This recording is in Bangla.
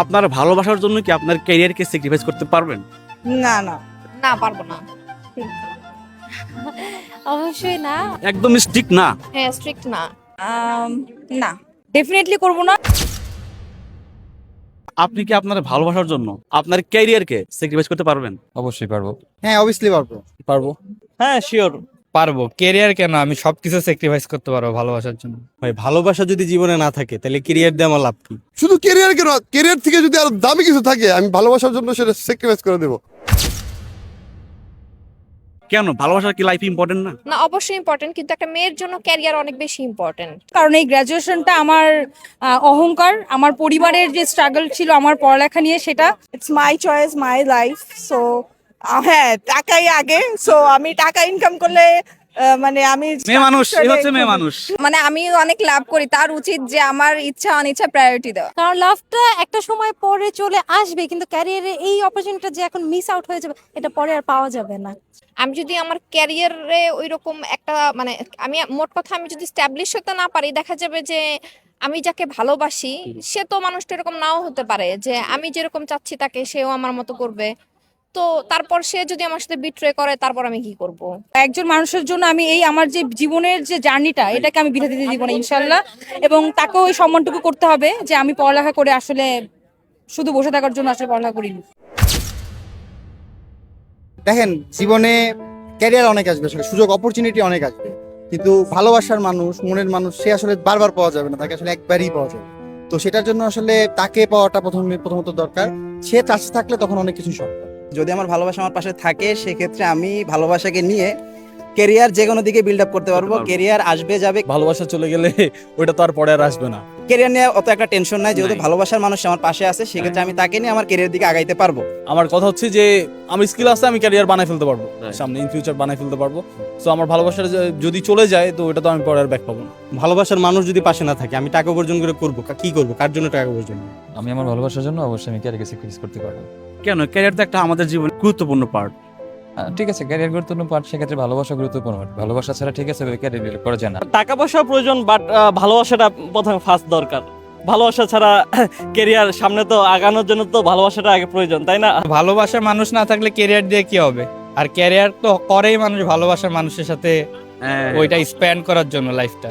আপনার ভালোবাসার জন্য কি আপনার ক্যারিয়ারকে স্যাক্রিফাইস করতে পারবেন? না না না, পারবো না। অবশ্যই না। একদম স্ট্রিক্ট না। হ্যাঁ, স্ট্রিক্ট না। না ডেফিনেটলি করব না। আপনি কি আপনার ভালোবাসার জন্য আপনার ক্যারিয়ারকে স্যাক্রিফাইস করতে পারবেন? অবশ্যই পারবো। হ্যাঁ অবভিয়াসলি পারবো। হ্যাঁ শিওর পারবো, কেরিয়ার কেন, আমি সবকিছু স্যাক্রিফাইস করতে পারবো ভালোবাসার জন্য। ভাই ভালোবাসা যদি জীবনে না থাকে তাহলে ক্যারিয়ার দিয়ে আমার লাভ কি? শুধু ক্যারিয়ার কেন, ক্যারিয়ার থেকে যদি আরো দামি কিছু থাকে আমি ভালোবাসার জন্য সেটা স্যাক্রিফাইস করে দেবো। কেন ভালোবাসার কি লাইফ ইম্পর্টেন্ট না? না, অবশ্যই ইম্পর্টেন্ট, কিন্তু একটা মেয়ের জন্য ক্যারিয়ার অনেক বেশি ইম্পর্টেন্ট। কারণ এই গ্র্যাজুয়েশনটা আমার অহংকার, আমার পরিবারের যে স্ট্রাগল ছিল আমার পড়ালেখা নিয়ে, সেটা it's my choice, my life. So হ্যাঁ, টাকাই আগে। সো আমি টাকা ইনকাম করলে মানে আমি মেয়ে মানুষ, এই হচ্ছে মেয়ে মানুষ। মানে আমি অনেক লাভ করি, তার উচিত যে আমার ইচ্ছা অনিচ্ছা প্রায়োরিটি দেওয়া। কারণ লাভটা একটা সময় পরে চলে আসবে, কিন্তু ক্যারিয়ারে এই অপরচুনিটিটা যে এখন মিস আউট হয়ে যাবে, এটা পরে আর পাওয়া যাবে না। আমি যদি আমার ক্যারিয়ারে ওইরকম একটা মানে আমি মোট কথা আমি যদি স্ট্যাবলিশ হতে না পারি, দেখা যাবে যে আমি যাকে ভালোবাসি সে তো মানুষটা এরকম নাও হতে পারে যে আমি যেরকম চাচ্ছি তাকে সেও আমার মতো করবে। তো তারপর সে যদি আমার সাথে বিট্রে করে, তারপর আমি কি করব? একজন মানুষের জন্য আমি এই আমার যে জীবনের যে জার্নিটা, এটাকে আমি বিধা দিতে দিব না ইনশাল্লাহ। এবং তাকেও ওই সম্মানটুকু করতে হবে যে আমি পড়ালেখা করে আসলে শুধু বসে থাকার জন্য আসলে পড়ালেখা করিনি। দেখেন জীবনে ক্যারিয়ার অনেক আসবে, সুযোগ অপরচুনিটি অনেক আসবে, কিন্তু ভালোবাসার মানুষ, মনের মানুষ সে আসলে বারবার পাওয়া যাবে না, তাকে আসলে একবারই পাওয়া যাবে। তো সেটার জন্য আসলে তাকে পাওয়াটা প্রথমত দরকার। সে চাষে থাকলে তখন অনেক কিছু সম্ভব। যদি আমার ভালোবাসা আমার পাশে থাকে, সেক্ষেত্রে আমি ভালোবাসাকে নিয়ে কেরিয়ার যে কোনো দিকে বিল্ড আপ করতে পারবো। কেরিয়ার আসবে যাবে, ভালোবাসা চলে গেলে ওইটা তো আর পরে আর আসবে না। কেরিয়ার নিয়ে অত একটা টেনশন নাই, যেহেতু ভালোবাসার মানুষ আমার পাশে আছে, সেক্ষেত্রে আমি তাকে নিয়ে আমার কেরিয়ার দিকে আগাইতে পারবো। আমার কথা হচ্ছে যে আমি স্কিল আছে, আমি ক্যারিয়ার বানাই ফেলতে পারবো, সামনে ইন ফিউচার বানাই ফেলতে পারবো। সো আমার ভালোবাসা যদি চলে যায় তো ওটা তো আমি পরে আর ব্যাক পাবো না। ভালোবাসার মানুষ যদি পাশে না থাকে আমি টাকা উপার্জন করে করবো কি করবো, কার জন্য টাকা উপার্জন? আমি আমার ভালোবাসার জন্য অবশ্যই আমি ক্যারিয়ারকে স্যাক্রিফাইস করতে পারবো। কেন? ক্যারিয়ার তো একটা আমাদের জীবনের গুরুত্বপূর্ণ পার্ট। ঠিক আছে, ক্যারিয়ার গুরুত্বপূর্ণ পার্ট, সেক্ষেত্রে ভালোবাসা গুরুত্বপূর্ণ পার্ট। ভালোবাসা ছাড়া ঠিক আছে ক্যারিয়ার বিল্ড করা যায় না। টাকা পয়সা প্রয়োজন, বাট ভালোবাসাটা প্রথমে ফার্স্ট দরকার। ভালোবাসা ছাড়া কেরিয়ার সামনে তো আগানোর জন্য তো ভালোবাসাটা আগে প্রয়োজন, তাই না? ভালোবাসার মানুষ না থাকলে ক্যারিয়ার দিয়ে কি হবে? আর ক্যারিয়ার তো করেই মানুষ ভালোবাসার মানুষের সাথে ওইটা স্পেন্ড করার জন্য লাইফটা।